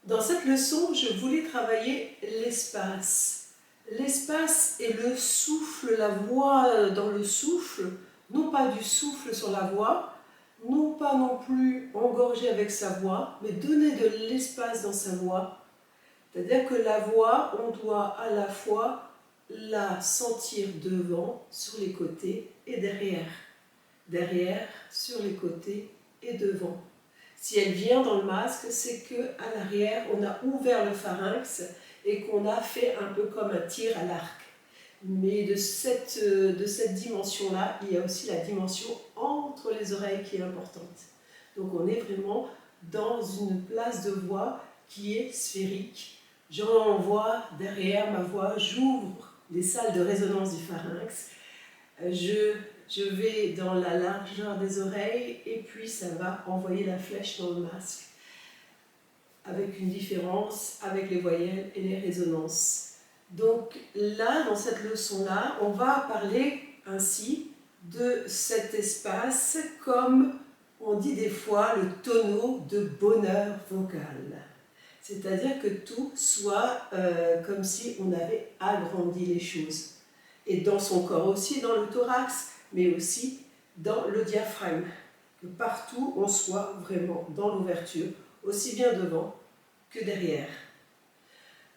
Dans cette leçon, je voulais travailler l'espace. L'espace et le souffle, la voix dans le souffle, non pas du souffle sur la voix, non pas non plus engorger avec sa voix, mais donner de l'espace dans sa voix. C'est-à-dire que la voix, on doit à la fois la sentir devant, sur les côtés et derrière. Derrière, sur les côtés et devant. Si elle vient dans le masque, c'est qu'à l'arrière, on a ouvert le pharynx et qu'on a fait un peu comme un tir à l'arc. Mais de cette dimension-là, il y a aussi la dimension entre les oreilles qui est importante. Donc on est vraiment dans une place de voix qui est sphérique. J'envoie derrière ma voix, j'ouvre les salles de résonance du pharynx. Je vais dans la largeur des oreilles et puis ça va envoyer la flèche dans le masque. Avec une différence avec les voyelles et les résonances. Donc là, dans cette leçon-là, on va parler ainsi de cet espace comme on dit des fois le tonneau de bonheur vocal. C'est-à-dire que tout soit comme si on avait agrandi les choses. Et dans son corps aussi, dans le thorax, mais aussi dans le diaphragme. Que partout, on soit vraiment dans l'ouverture, aussi bien devant que derrière.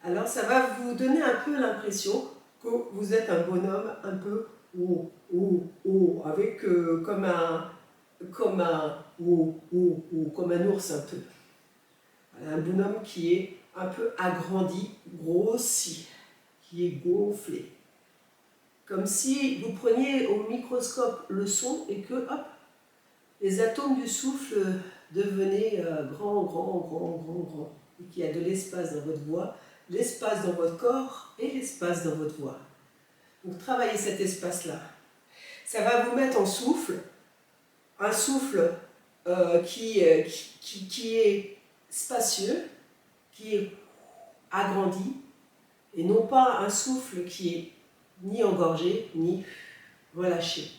Alors ça va vous donner un peu l'impression que vous êtes un bonhomme un peu avec comme un ours un peu. Voilà, un bonhomme qui est un peu agrandi, grossi, qui est gonflé. Comme si vous preniez au microscope le son et que, hop, les atomes du souffle devenaient grands. Et qu'il y a de l'espace dans votre voix, l'espace dans votre corps et l'espace dans votre voix. Donc travaillez cet espace-là. Ça va vous mettre en souffle, un souffle qui est spacieux, qui est agrandi, et non pas un souffle qui est ni engorgé, ni relâché.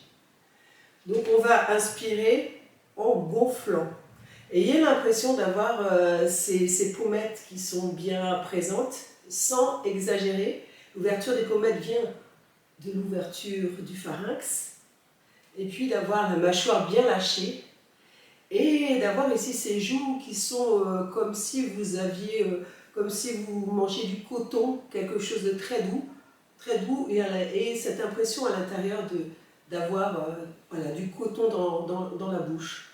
Donc on va inspirer en gonflant. Ayez l'impression d'avoir ces pommettes qui sont bien présentes, sans exagérer. L'ouverture des pommettes vient de l'ouverture du pharynx, et puis d'avoir la mâchoire bien lâchée, et d'avoir ici ces joues qui sont comme si vous aviez, comme si vous mangez du coton, quelque chose de très doux, et cette impression à l'intérieur d'avoir voilà, du coton dans la bouche.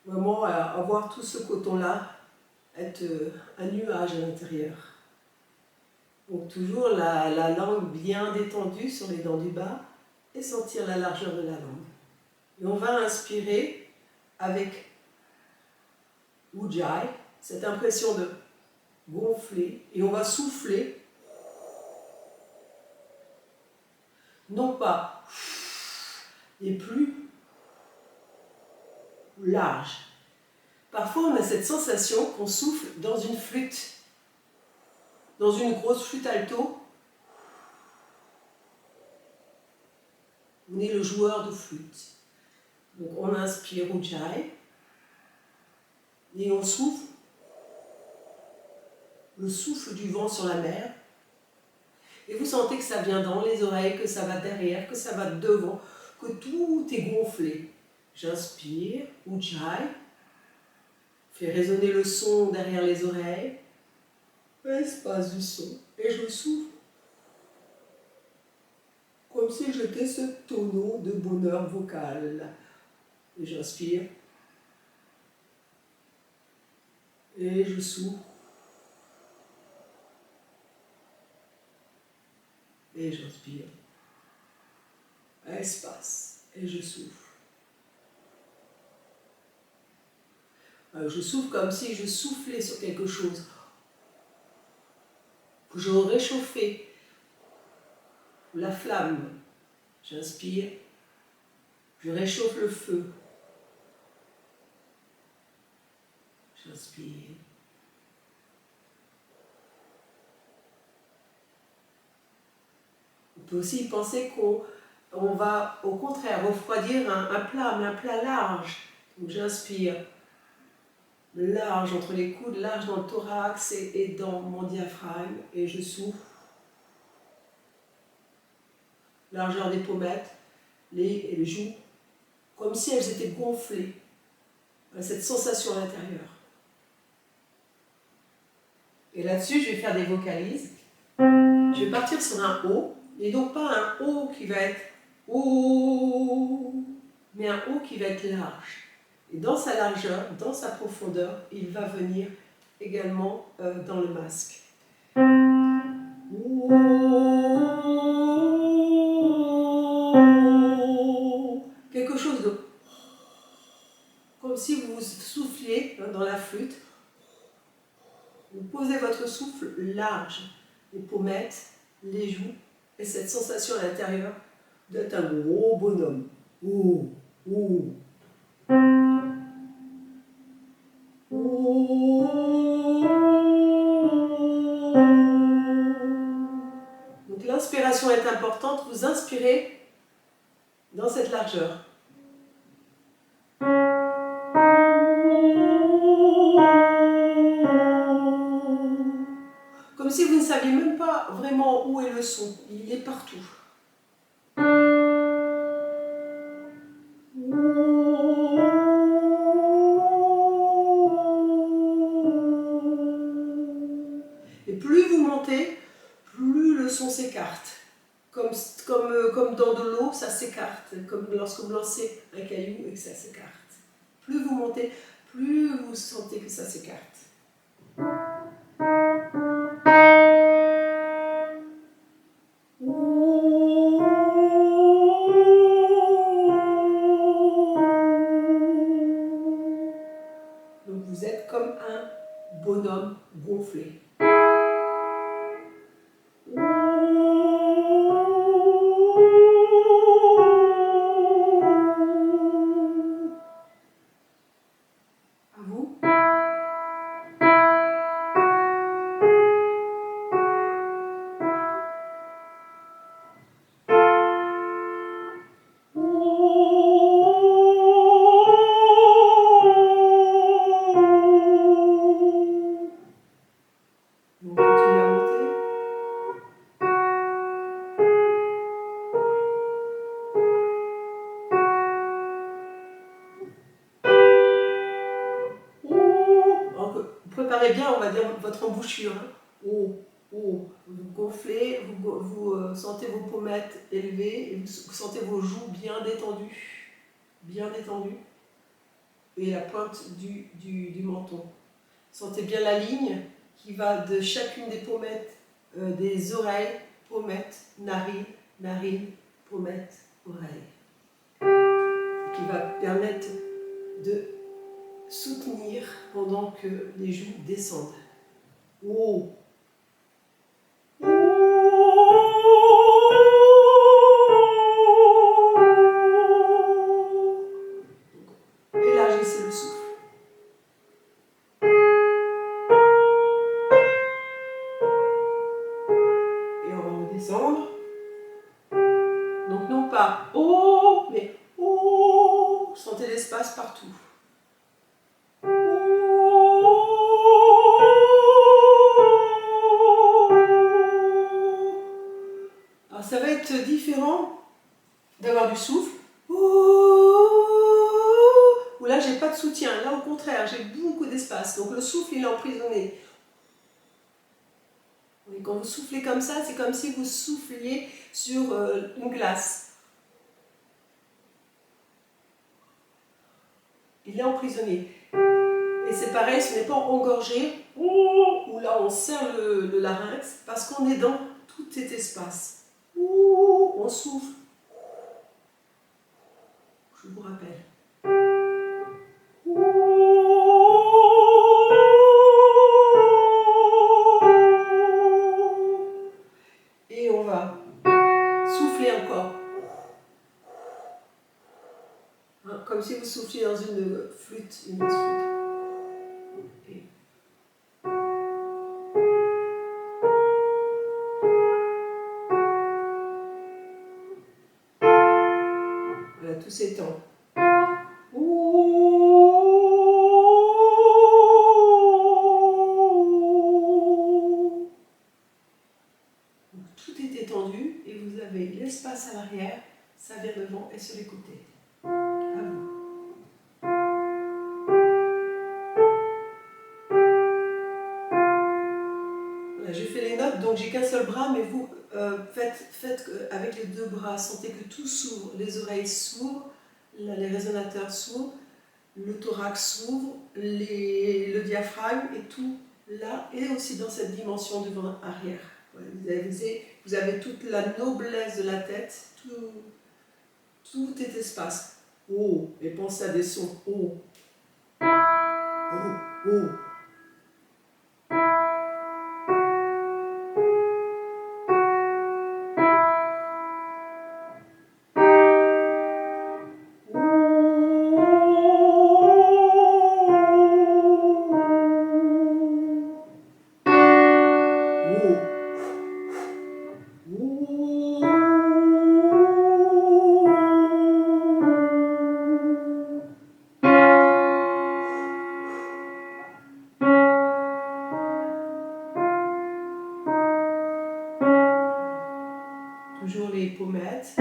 Vraiment avoir tout ce coton-là, être un nuage à l'intérieur. Donc toujours la langue bien détendue sur les dents du bas et sentir la largeur de la langue. Et on va inspirer avec Ujjayi, cette impression de gonfler, et on va souffler, non pas, et plus large. Parfois, on a cette sensation qu'on souffle dans une flûte, dans une grosse flûte alto. On est le joueur de flûte. Donc, on inspire Ujjayi et on souffle le souffle du vent sur la mer. Et vous sentez que ça vient dans les oreilles, que ça va derrière, que ça va devant, que tout est gonflé. J'inspire, Ujjayi. Fais résonner le son derrière les oreilles, espace du son, et je souffle comme si j'étais ce tonneau de bonheur vocal. Et j'inspire, et je souffle, et j'inspire, espace, et je souffle. Je souffle comme si je soufflais sur quelque chose, que je réchauffais la flamme. J'inspire, je réchauffe le feu. J'inspire. On peut aussi penser qu'on va au contraire refroidir un plat, mais un plat large. Donc j'inspire large entre les coudes, large dans le thorax et dans mon diaphragme. Et je souffle. Largeur des pommettes, les joues, comme si elles étaient gonflées. Cette sensation à l'intérieur. Et là-dessus, je vais faire des vocalises. Je vais partir sur un O, et donc pas un O qui va être O, mais un O qui va être large. Et dans sa largeur, dans sa profondeur, il va venir également dans le masque. Quelque chose de... comme si vous souffliez dans la flûte. Vous posez votre souffle large, les pommettes, les joues, et cette sensation à l'intérieur d'être un gros bonhomme. Ouh, ouh. Donc l'inspiration est importante, vous inspirez dans cette largeur. Comme si vous ne saviez même pas vraiment où est le son, il est partout. Et plus vous montez, plus le son s'écarte. Comme dans de l'eau, ça s'écarte, comme lorsque vous lancez un caillou et que ça s'écarte. Plus vous montez, plus vous sentez que ça s'écarte. Donc vous êtes comme un bonhomme gonflé. À vous. On continue à monter. Alors, préparez bien, on va dire, votre embouchure. Oh, oh. Vous gonflez, vous sentez vos pommettes élevées, et vous sentez vos joues bien détendues. Bien détendues. Et la pointe du menton. Sentez bien la ligne qui va de chacune des pommettes, des oreilles, pommettes, narines, narines, pommettes, oreilles. Qui va permettre de soutenir pendant que les joues descendent. Oh. Élargissez le souffle. Et on va redescendre. Donc non pas oh, mais oh. Sentez l'espace partout. Alors ça va être différent d'avoir du souffle. Où là j'ai pas de soutien. Là au contraire, j'ai beaucoup d'espace. Donc le souffle il est emprisonné. Et quand vous soufflez comme ça, c'est comme si vous souffliez sur une glace. Il est emprisonné. Et c'est pareil, ce n'est pas engorgé, où là on serre le larynx, parce qu'on est dans tout cet espace. On souffle. Je vous rappelle. Et on va souffler encore. Hein, comme si vous souffliez dans une flûte, une autre flûte. Et... Voilà, tous ces temps. l'espace à l'arrière, ça vient devant et sur les côtés. À vous. Voilà, j'ai fait les notes, donc j'ai qu'un seul bras, mais vous faites avec les deux bras, sentez que tout s'ouvre, les oreilles s'ouvrent, les résonateurs s'ouvrent, le thorax s'ouvre, le diaphragme et tout là, et aussi dans cette dimension devant-arrière. Vous avez toute la noblesse de la tête, tout est espace. Oh, et pensez à des sons. Oh, oh, oh. Toujours les pommettes.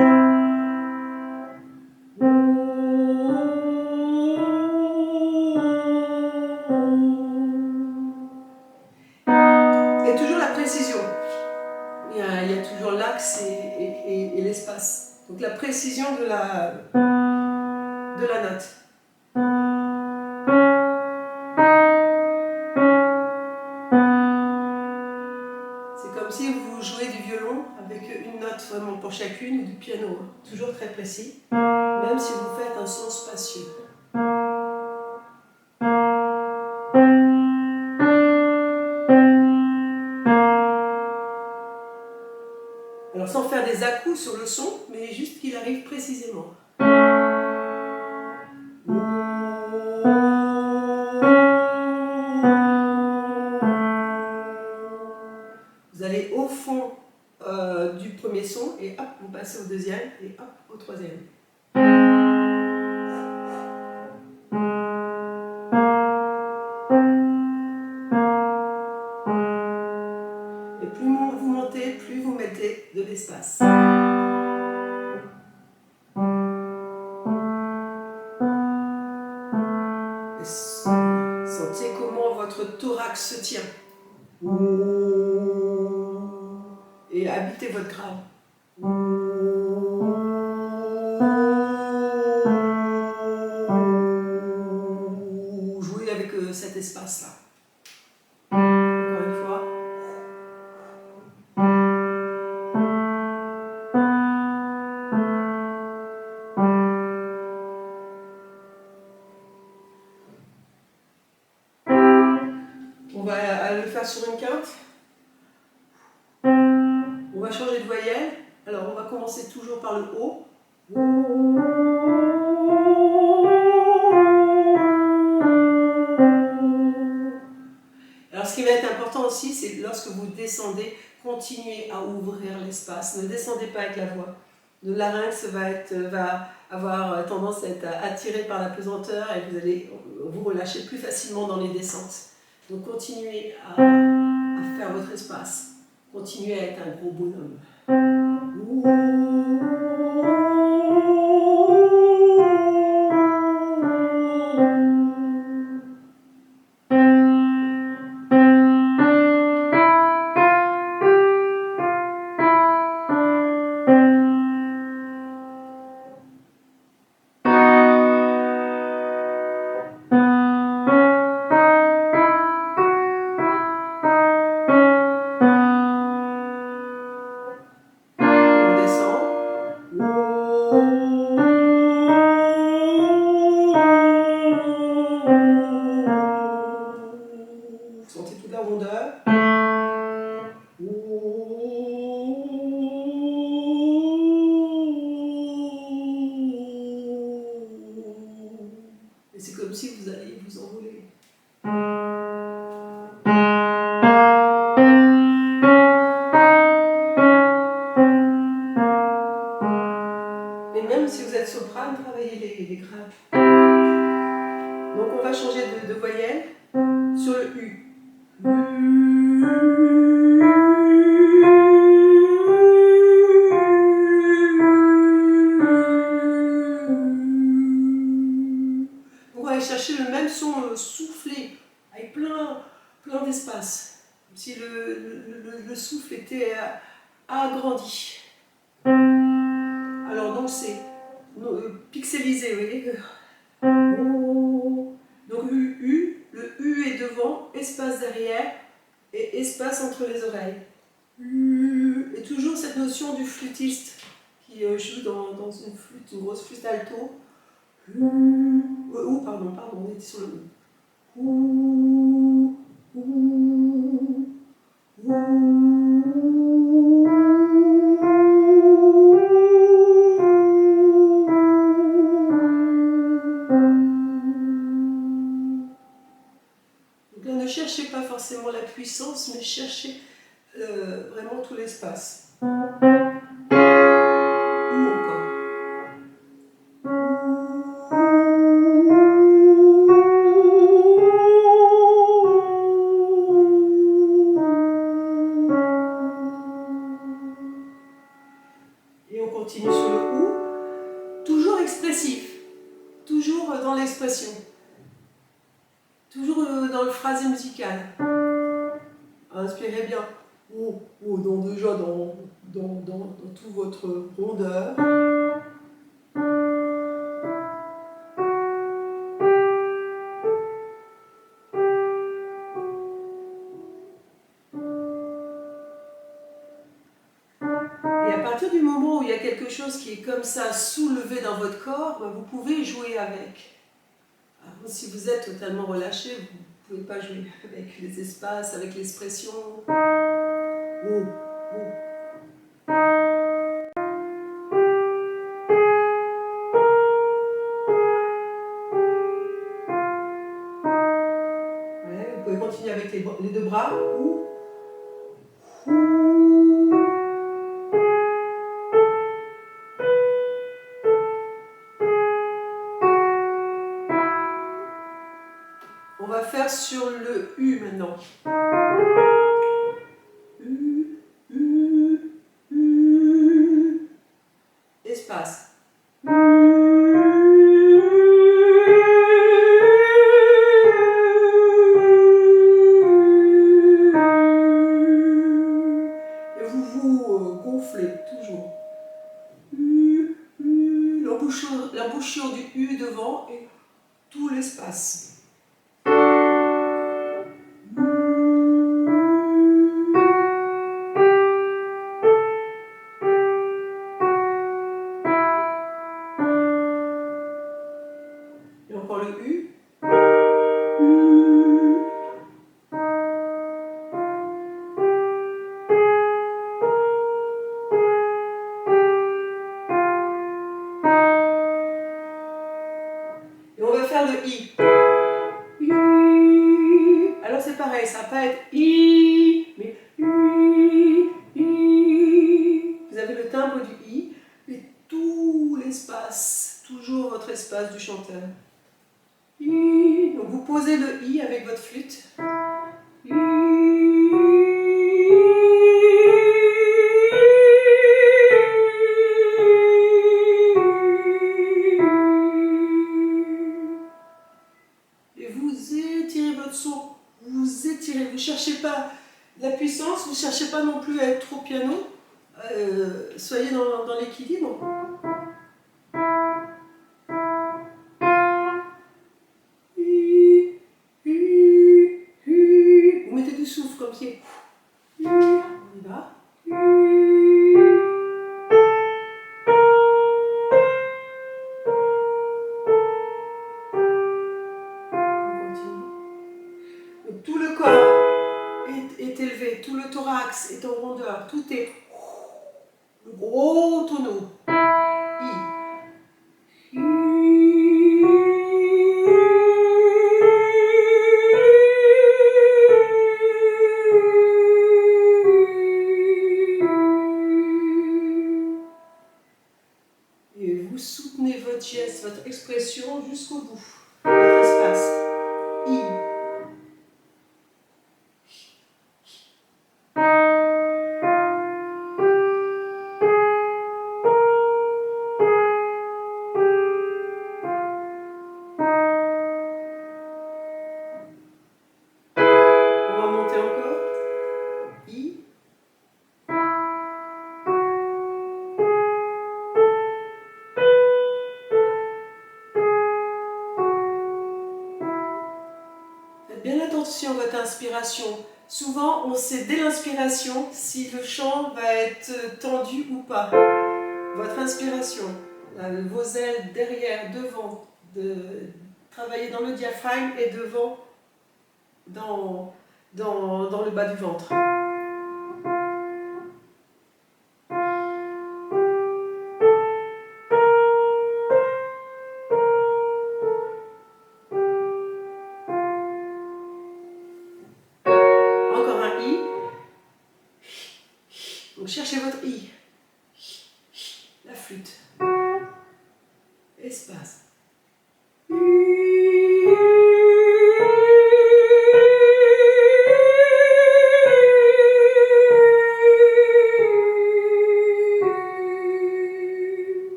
Et toujours la précision. Il y a toujours l'axe et l'espace. Donc la précision de la note. C'est comme si vous jouez du violon avec une note vraiment pour chacune ou du piano. Toujours très précis, même si vous faites un son spacieux. Alors sans faire des à-coups sur le son, mais juste qu'il arrive précisément. Vous allez au fond du premier son et hop, vous passez au deuxième et hop, au troisième. Et plus vous montez, plus vous mettez de l'espace. Sentez comment votre thorax se tient. Et habitez votre grave. Jouez avec cet espace-là. Encore une fois. On va le faire sur une quinte. On va changer de voyelle. Alors on va commencer toujours par le haut. Alors ce qui va être important aussi, c'est lorsque vous descendez, continuez à ouvrir l'espace. Ne descendez pas avec la voix. Le larynx va avoir tendance à être attiré par la pesanteur et vous allez vous relâcher plus facilement dans les descentes. Donc continuez à faire votre espace. Continuez à être un gros bonhomme. Sentez toute la rondeur. Et c'est comme si vous alliez vous envoler. Et même si vous êtes soprane, travaillez les graves. Donc on va changer de voyelle sur le U. d'espace, comme si le souffle était agrandi. Alors donc c'est pixelisé, vous voyez. Donc le U est devant, espace derrière et espace entre les oreilles. Et toujours cette notion du flûtiste qui joue dans une flûte, une grosse flûte alto. Pardon, on était sur le Donc là, ne cherchez pas forcément la puissance, mais cherchez vraiment tout l'espace. Ou encore. Et on continue sur le ou, toujours expressif, toujours dans l'expression, toujours dans le phrasé musical. Inspirez bien. Donc déjà dans toute votre rondeur. Et à partir du moment où il y a quelque chose qui est comme ça soulevé dans votre corps, vous pouvez jouer avec. Alors, si vous êtes totalement relâché, vous ne pouvez pas jouer avec les espaces, avec l'expression. Ouais, vous pouvez continuer avec les deux bras. On va faire sur le U maintenant. Espace. Et vous gonflez toujours. L'embouchure du U devant et tout l'espace. Et encore le U. Et on va faire le I. Alors c'est pareil, ça va pas être I, mais I. Vous avez le timbre du I, et tout l'espace, toujours votre espace du chanteur. I. Donc vous posez le I avec votre flûte. Et vous étirez votre son, vous étirez, vous ne cherchez pas la puissance, vous ne cherchez pas non plus à être trop piano, soyez dans l'équilibre. Vous mettez du souffle comme si... On y va. Donc, tout le corps est élevé, tout le thorax est en rondeur, tout est le gros tonneau. Et vous soutenez votre geste, votre expression jusqu'au bout, votre espace. I. On va inspiration. Souvent, on sait dès l'inspiration si le chant va être tendu ou pas. Votre inspiration, vos ailes derrière, devant, travailler dans le diaphragme et devant, dans le bas du ventre. Encore un I. Donc cherchez votre I. La flûte. Espace. Et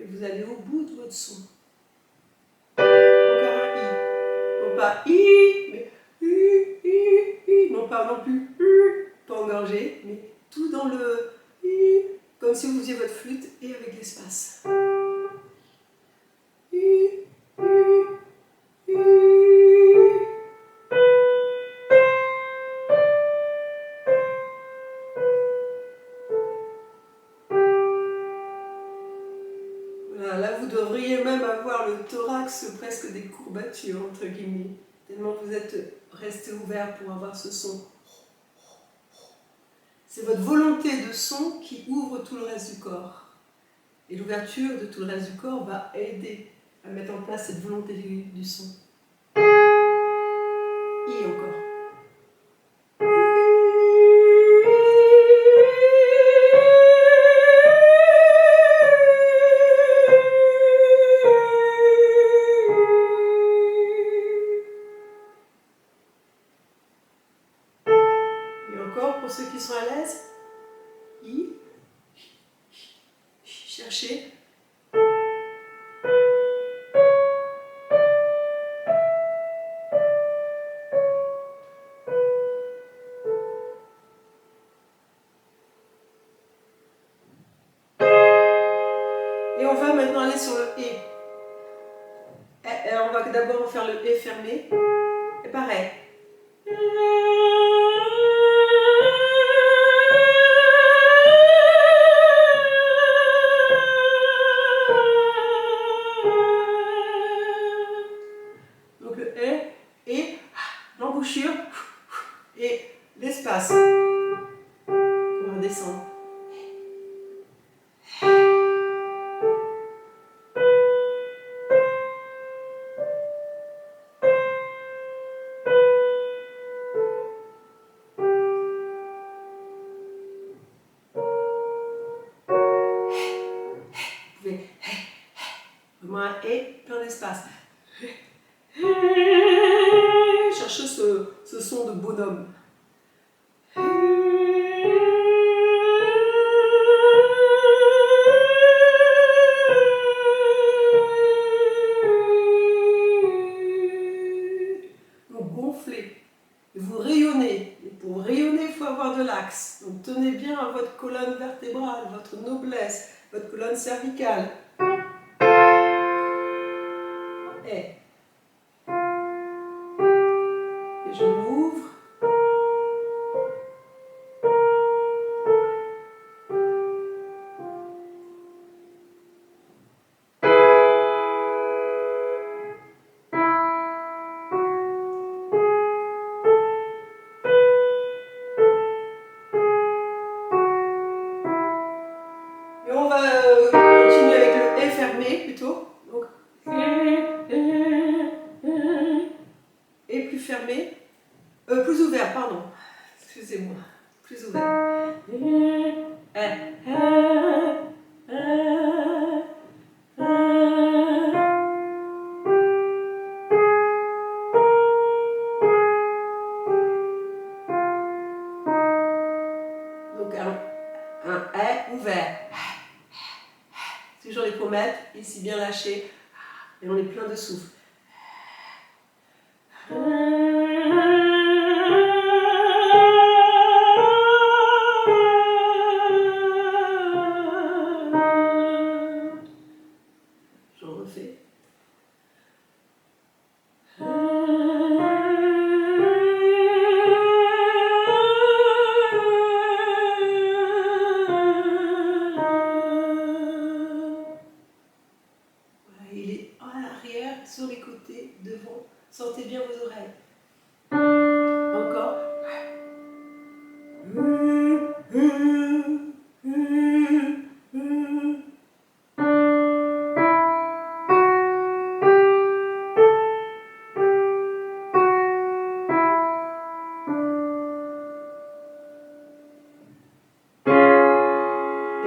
vous allez au bout de votre son. Encore un I. Non pas I, mais I. Non pas non plus pas engorgé, mais tout dans le I, comme si vous faisiez votre flûte et avec l'espace. Voilà, là vous devriez même avoir le thorax presque des courbatures entre guillemets, tellement vous êtes resté ouvert pour avoir ce son. C'est votre volonté de son qui ouvre tout le reste du corps. Et l'ouverture de tout le reste du corps va aider à mettre en place cette volonté du son. I encore. Et encore, pour ceux qui sont à l'aise, I. Cherchez. Et on va maintenant aller sur le E. On va d'abord faire le E fermé. Et pareil. Donc le E et l'embouchure et l'espace. On va redescendre. Vous pouvez vraiment un et plein d'espace. Cherchez ce son de bonhomme. Donc gonflez. Et vous rayonnez. Et pour rayonner, il faut avoir de l'axe. Donc tenez bien à votre colonne vertébrale, votre noblesse, votre colonne cervicale. Et je m'ouvre. Et on va continuer avec le E fermé plutôt. Donc, et plus fermé. Plus ouvert, pardon. Excusez-moi. Plus ouvert. Donc un ouvert. Toujours les pommettes, ici bien lâchées. Et on est plein de souffle. J'en refais.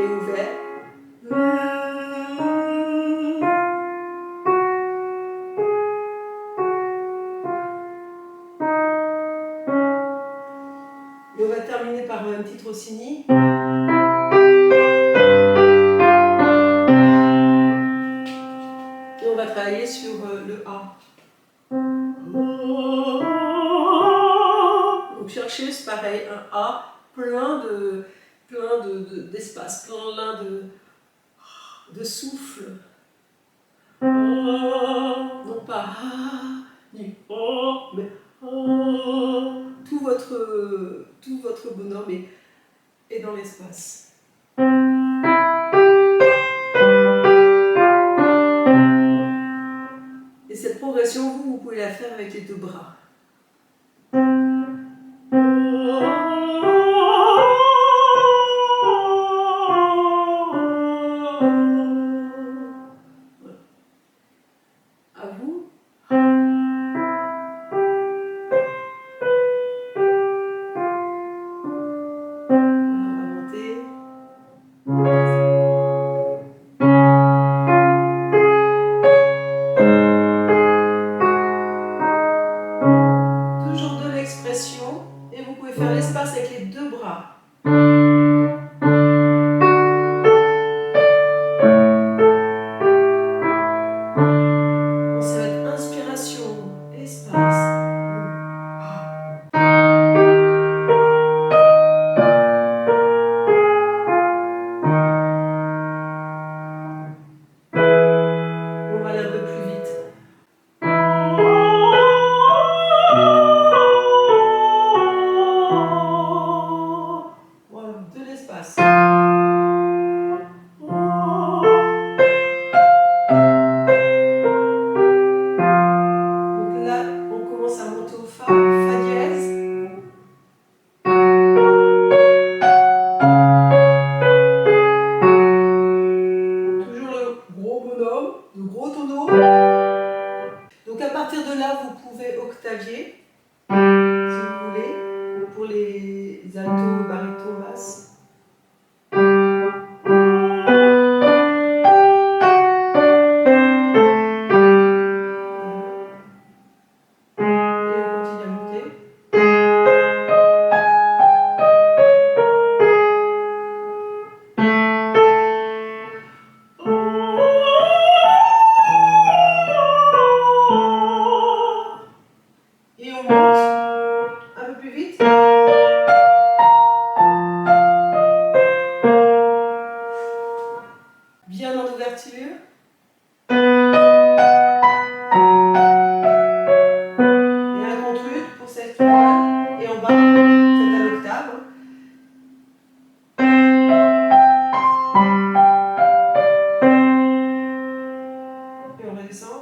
et ouvert. Et on va terminer par un petit Rossini. Et on va travailler sur le A. Donc cherchez, c'est pareil, un A plein d'espace, plein de souffle. Non pas ni mais tout votre bonhomme est dans l'espace. Et cette progression, vous pouvez la faire avec les deux bras. À vous. On va monter. Toujours de l'expression et vous pouvez faire l'espace avec les deux bras. Bon, ça va être inspiration, espace. On va aller un peu plus vite. Voilà, de l'espace. Donc là, on commence à monter au fa dièse. Toujours le gros bonhomme, le gros tonneau. Donc à partir de là, vous pouvez octavier, si vous voulez, pour les altos, barytons, basses. Et on monte un peu plus vite. Bien en ouverture. Et un contrude pour cette voile. Et en bas, c'est à l'octave. Et on redescend.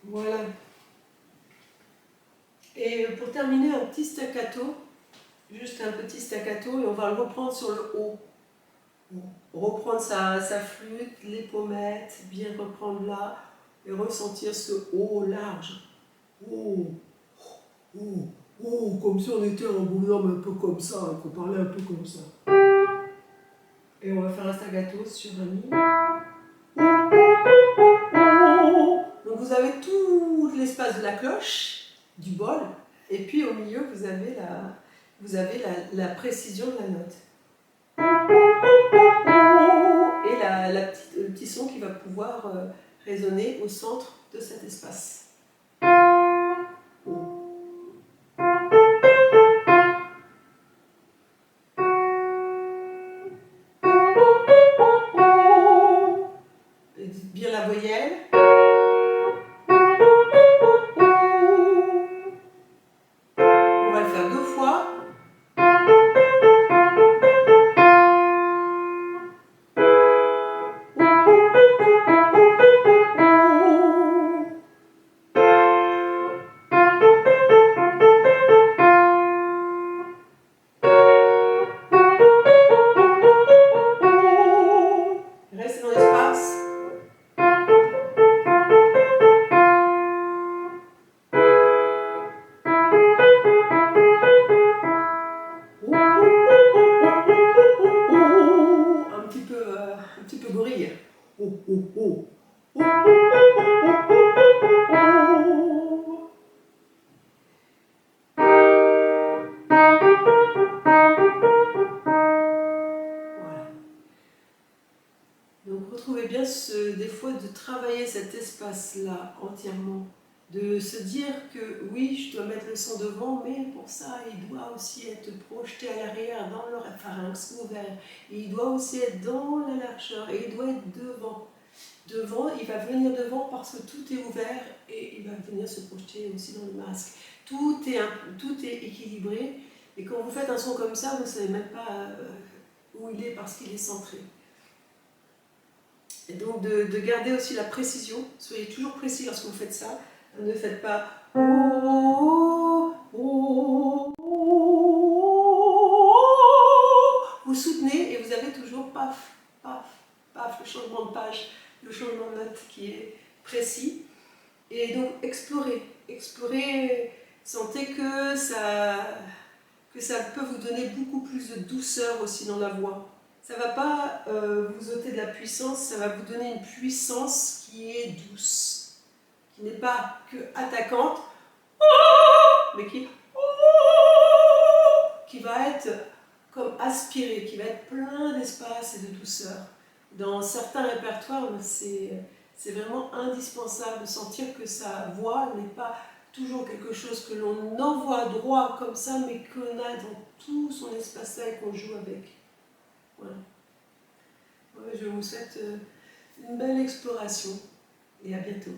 Voilà. Et pour terminer, un petit staccato, juste un petit staccato, et on va le reprendre sur le haut. Reprendre sa flûte, les pommettes, bien reprendre là, et ressentir ce haut large. Oh, oh, oh, comme si on était un bonhomme un peu comme ça, et qu'on parlait un peu comme ça. Et on va faire un staccato sur un mi. Donc vous avez tout l'espace de la cloche, du bol, et puis au milieu vous avez la précision de la note. Et le petit son qui va pouvoir résonner au centre de cet espace. Et bien la voyelle. On va le faire 2 fois. des fois de travailler cet espace-là entièrement, de se dire que oui, je dois mettre le son devant, mais pour ça, il doit aussi être projeté à l'arrière, dans le pharynx ouvert, et il doit aussi être dans la largeur, et il doit être devant. Devant, il va venir devant parce que tout est ouvert et il va venir se projeter aussi dans le masque. Tout est équilibré, et quand vous faites un son comme ça, vous ne savez même pas où il est parce qu'il est centré. Et donc de garder aussi la précision, soyez toujours précis lorsque vous faites ça, ne faites pas vous soutenez et vous avez toujours paf, paf, paf, le changement de page, le changement de note qui est précis. Et donc explorez, sentez que ça peut vous donner beaucoup plus de douceur aussi dans la voix. Ça ne va pas vous ôter de la puissance, ça va vous donner une puissance qui est douce, qui n'est pas que attaquante, mais qui va être comme aspirée, qui va être plein d'espace et de douceur. Dans certains répertoires, c'est vraiment indispensable de sentir que sa voix n'est pas toujours quelque chose que l'on envoie droit comme ça, mais qu'on a dans tout son espace-là et qu'on joue avec. Voilà. Ouais, je vous souhaite une belle exploration et à bientôt.